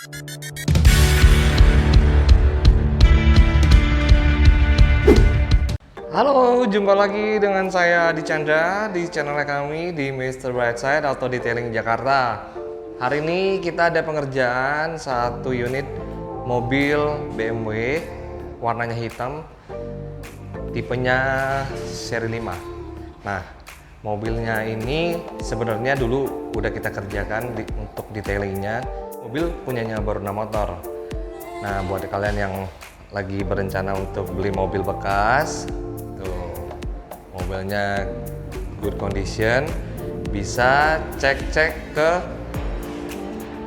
Halo, jumpa lagi dengan saya Adi Chandra di channel kami di Mr. Brightside Auto Detailing Jakarta. Hari ini kita ada pengerjaan satu unit mobil BMW warnanya hitam, tipenya seri 5. Nah, mobilnya ini sebenarnya dulu udah kita kerjakan untuk detailingnya. Mobil punyanya Baruna Motor. Nah, buat kalian yang lagi berencana untuk beli mobil bekas, mobilnya good condition, bisa cek ke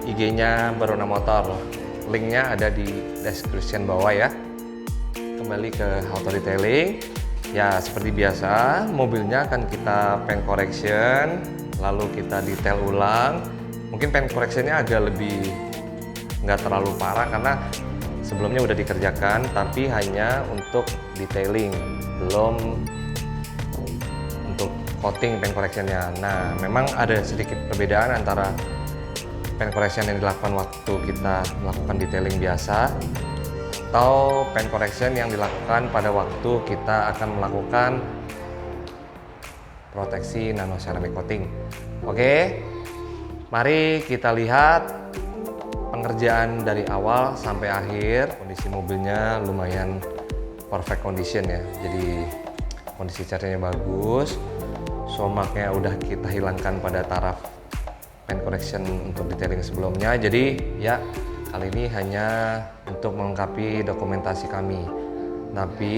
IG-nya Baruna Motor. Linknya ada di description bawah ya. Kembali ke auto detailing. Ya, seperti biasa, mobilnya akan kita paint correction, lalu kita detail ulang. Mungkin paint correctionnya agak lebih nggak terlalu parah karena sebelumnya udah dikerjakan, tapi hanya untuk detailing, belum coating paint correctionnya. Nah, memang ada sedikit perbedaan antara paint correction yang dilakukan waktu kita melakukan detailing biasa atau paint correction yang dilakukan pada waktu kita akan melakukan proteksi nano ceramic coating. Oke, mari kita lihat pengerjaan dari awal sampai akhir. Kondisi mobilnya lumayan perfect condition ya, jadi kondisi catnya bagus. Somaknya udah kita hilangkan pada taraf paint correction untuk detailing sebelumnya. Jadi ya, kali ini hanya untuk melengkapi dokumentasi kami. Tapi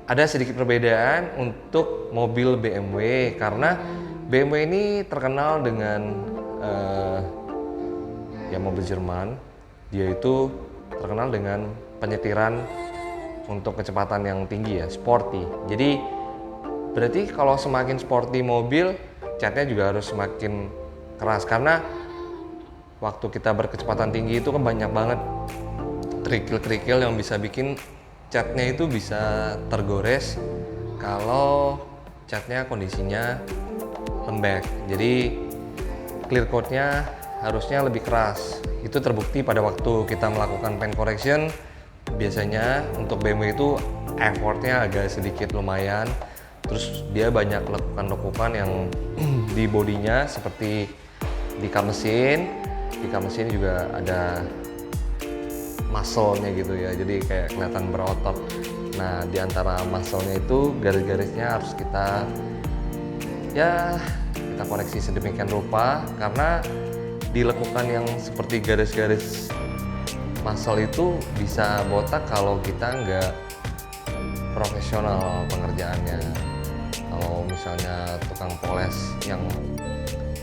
ada sedikit perbedaan untuk mobil BMW karena BMW ini terkenal dengan ya mobil Jerman. Dia itu terkenal dengan penyetiran untuk kecepatan yang tinggi ya, sporty. Jadi berarti kalau semakin sporty mobil, catnya juga harus semakin keras karena waktu kita berkecepatan tinggi itu kan banyak banget kerikil-kerikil yang bisa bikin catnya itu bisa tergores kalau catnya kondisinya lembek. Jadi clear coatnya harusnya lebih keras. Itu terbukti pada waktu kita melakukan paint correction. Biasanya untuk BMW itu effortnya agak sedikit lumayan. Terus dia banyak lekukan-lekukan yang di bodinya seperti di kap mesin. Di kap mesin juga ada muscle-nya gitu ya, jadi kayak kelihatan berotot. Nah, di antara muscle-nya itu garis-garisnya harus kita koreksi sedemikian rupa karena di lekukan yang seperti garis-garis muscle itu bisa botak kalau kita nggak profesional pengerjaannya. Kalau misalnya tukang poles yang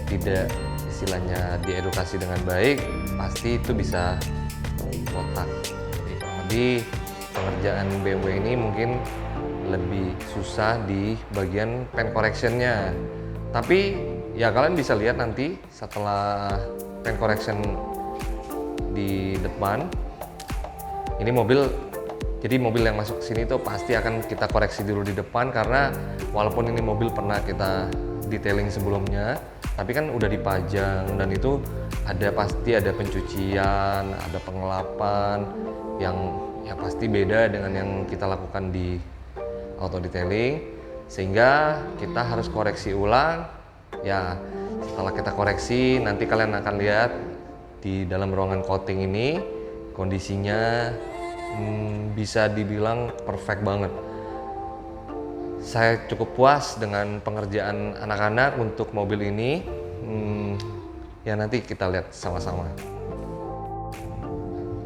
tidak istilahnya diedukasi dengan baik, pasti itu bisa botak. Jadi kurang lebih pengerjaan BMW ini mungkin lebih susah di bagian paint correction-nya. Tapi ya kalian bisa lihat nanti setelah paint correction di depan. Ini jadi mobil yang masuk ke sini tuh pasti akan kita koreksi dulu di depan karena walaupun ini mobil pernah kita detailing sebelumnya, tapi kan udah dipajang dan itu pasti ada pencucian, ada pengelapan yang ya pasti beda dengan yang kita lakukan di auto detailing, sehingga kita harus koreksi ulang. Ya, setelah kita koreksi nanti kalian akan lihat di dalam ruangan coating ini kondisinya bisa dibilang perfect banget. Saya cukup puas dengan pengerjaan anak-anak untuk mobil ini. Ya nanti kita lihat sama-sama.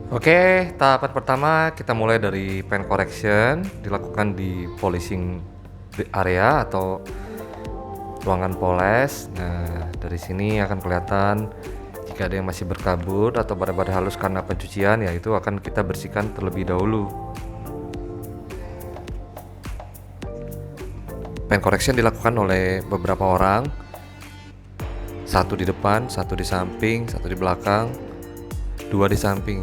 Oke, tahapan pertama kita mulai dari paint correction, dilakukan di polishing area atau ruangan poles. Nah, dari sini akan kelihatan jika ada yang masih berkabut atau bara-bara halus karena pencucian, ya itu akan kita bersihkan terlebih dahulu. Paint correction dilakukan oleh beberapa orang, satu di depan, satu di samping, satu di belakang, dua di samping,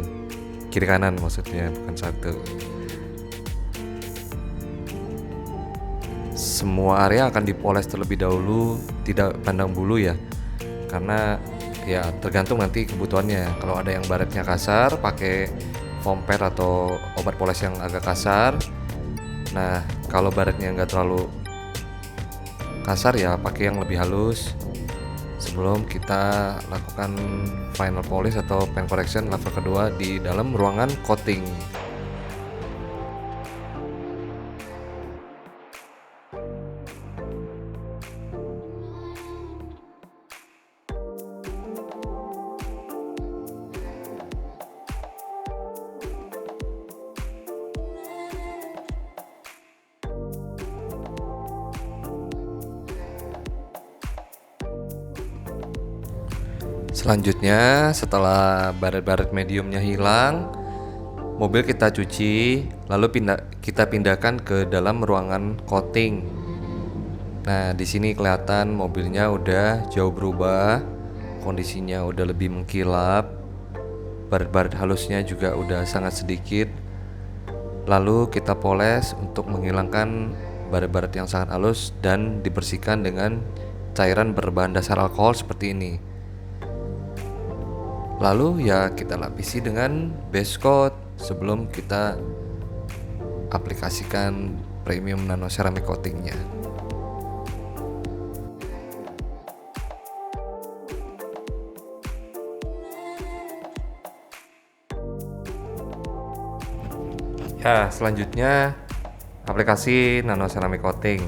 kiri kanan maksudnya, bukan satu. Semua area akan dipoles terlebih dahulu, tidak pandang bulu ya, karena Ya tergantung nanti kebutuhannya. Kalau ada yang baretnya kasar, pakai foam pad atau obat poles yang agak kasar. Nah kalau baretnya nggak terlalu kasar ya pakai yang lebih halus sebelum kita lakukan final polish atau paint correction level kedua di dalam ruangan coating. Selanjutnya setelah baret-baret mediumnya hilang, mobil kita cuci, lalu kita pindahkan ke dalam ruangan coating. Nah, di sini kelihatan mobilnya udah jauh berubah, kondisinya udah lebih mengkilap, baret-baret halusnya juga udah sangat sedikit. Lalu kita poles untuk menghilangkan baret-baret yang sangat halus dan dibersihkan dengan cairan berbahan dasar alkohol seperti ini. Lalu ya kita lapisi dengan base coat sebelum kita aplikasikan premium nano ceramic coatingnya. Ya selanjutnya aplikasi nano ceramic coating.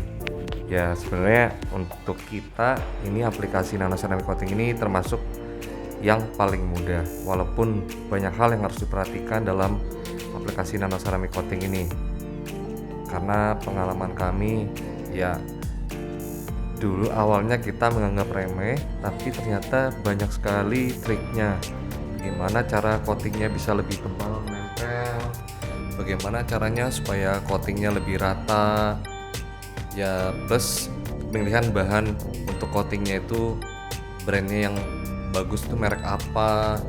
Ya sebenarnya untuk kita ini aplikasi nano ceramic coating ini termasuk yang paling mudah, walaupun banyak hal yang harus diperhatikan dalam aplikasi nano ceramic coating ini. Karena pengalaman kami ya dulu awalnya kita menganggap remeh, tapi ternyata banyak sekali triknya. Bagaimana cara coatingnya bisa lebih tebal menempel, bagaimana caranya supaya coatingnya lebih rata. Ya plus pemilihan bahan untuk coatingnya itu brandnya yang bagus tuh merek apa.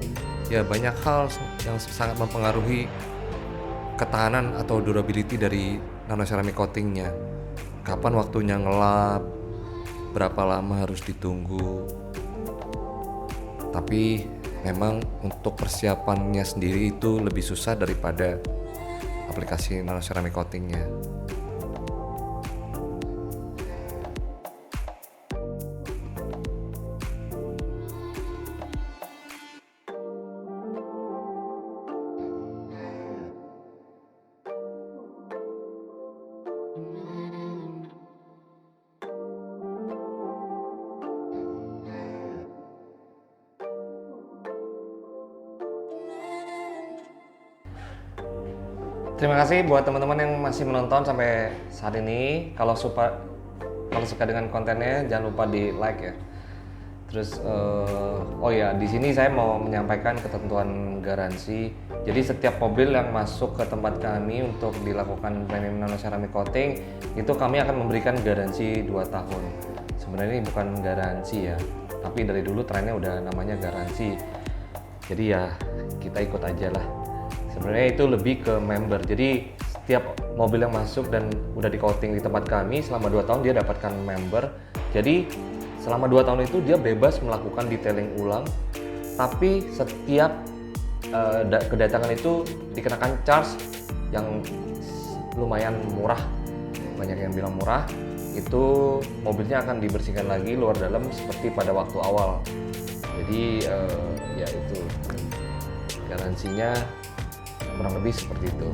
Ya banyak hal yang sangat mempengaruhi ketahanan atau durability dari nano ceramic coatingnya. Kapan waktunya ngelap, berapa lama harus ditunggu. Tapi memang untuk persiapannya sendiri itu lebih susah daripada aplikasi nano ceramic coatingnya. Terima kasih buat teman-teman yang masih menonton sampai saat ini. Kalau suka dengan kontennya jangan lupa di like ya. Terus oh ya di sini saya mau menyampaikan ketentuan garansi. Jadi setiap mobil yang masuk ke tempat kami untuk dilakukan premium nano ceramic coating itu kami akan memberikan garansi 2 tahun. Sebenarnya ini bukan garansi ya, tapi dari dulu trennya udah namanya garansi. Jadi ya kita ikut aja lah. Sebenarnya itu lebih ke member. Jadi setiap mobil yang masuk dan udah di coating di tempat kami selama 2 tahun dia dapatkan member. Jadi selama 2 tahun itu dia bebas melakukan detailing ulang. Tapi setiap kedatangan itu dikenakan charge yang lumayan murah. Banyak yang bilang murah. Itu mobilnya akan dibersihkan lagi luar dalam seperti pada waktu awal. Jadi ya itu garansinya kurang lebih seperti itu.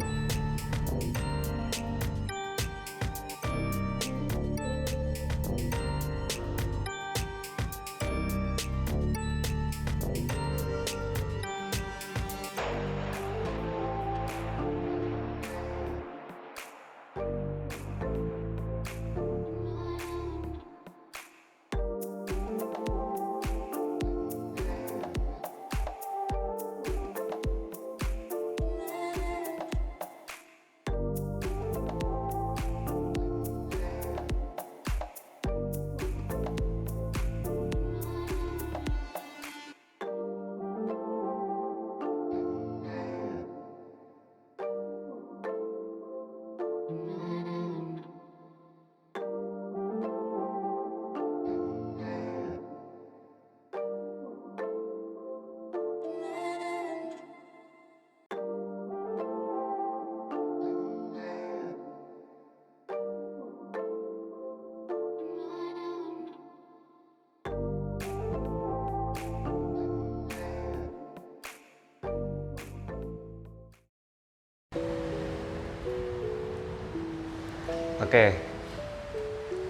Oke,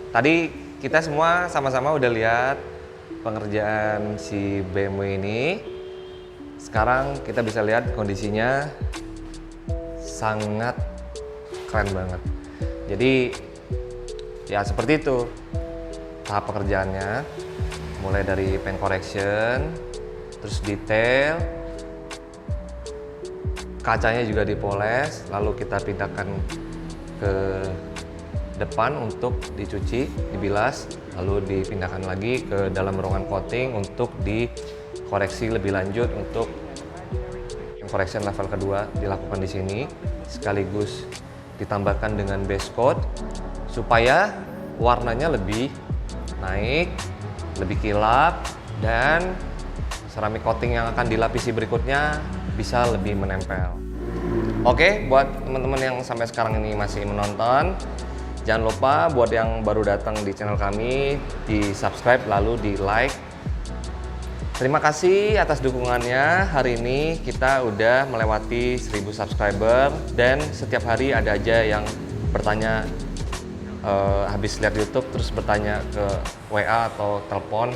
tadi kita semua sama-sama udah lihat pengerjaan si BMW ini. Sekarang kita bisa lihat kondisinya sangat keren banget. Jadi ya seperti itu tahap pekerjaannya, mulai dari paint correction, terus detail, kacanya juga dipoles, lalu kita pindahkan ke depan untuk dicuci, dibilas, lalu dipindahkan lagi ke dalam ruangan coating untuk dikoreksi lebih lanjut. Untuk correction level kedua dilakukan di sini, sekaligus ditambahkan dengan base coat supaya warnanya lebih naik, lebih kilap, dan ceramic coating yang akan dilapisi berikutnya bisa lebih menempel. Oke, buat teman-teman yang sampai sekarang ini masih menonton, jangan lupa buat yang baru datang di channel kami, di subscribe lalu di like. Terima kasih atas dukungannya. Hari ini kita udah melewati 1000 subscriber dan setiap hari ada aja yang bertanya habis lihat YouTube terus bertanya ke WA atau telepon,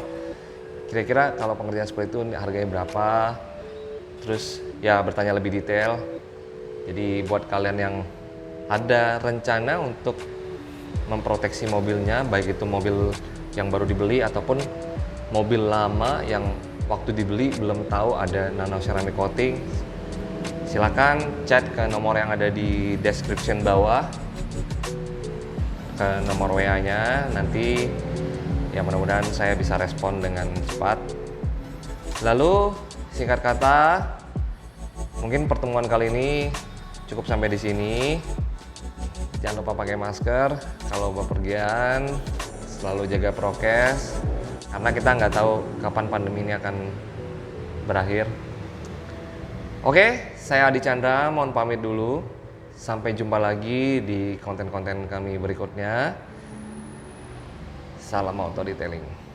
kira-kira kalau pengerjaan seperti itu harganya berapa, terus ya bertanya lebih detail. Jadi buat kalian yang ada rencana untuk memproteksi mobilnya, baik itu mobil yang baru dibeli ataupun mobil lama yang waktu dibeli belum tahu ada nano ceramic coating, silakan chat ke nomor yang ada di description bawah, ke nomor WA-nya. Nanti ya mudah-mudahan saya bisa respon dengan cepat. Lalu singkat kata, mungkin pertemuan kali ini cukup sampai di sini. Jangan lupa pakai masker kalau bepergian, selalu jaga prokes karena kita nggak tahu kapan pandemi ini akan berakhir. Oke, saya Adi Chandra, mohon pamit dulu. Sampai jumpa lagi di konten-konten kami berikutnya. Salam auto detailing.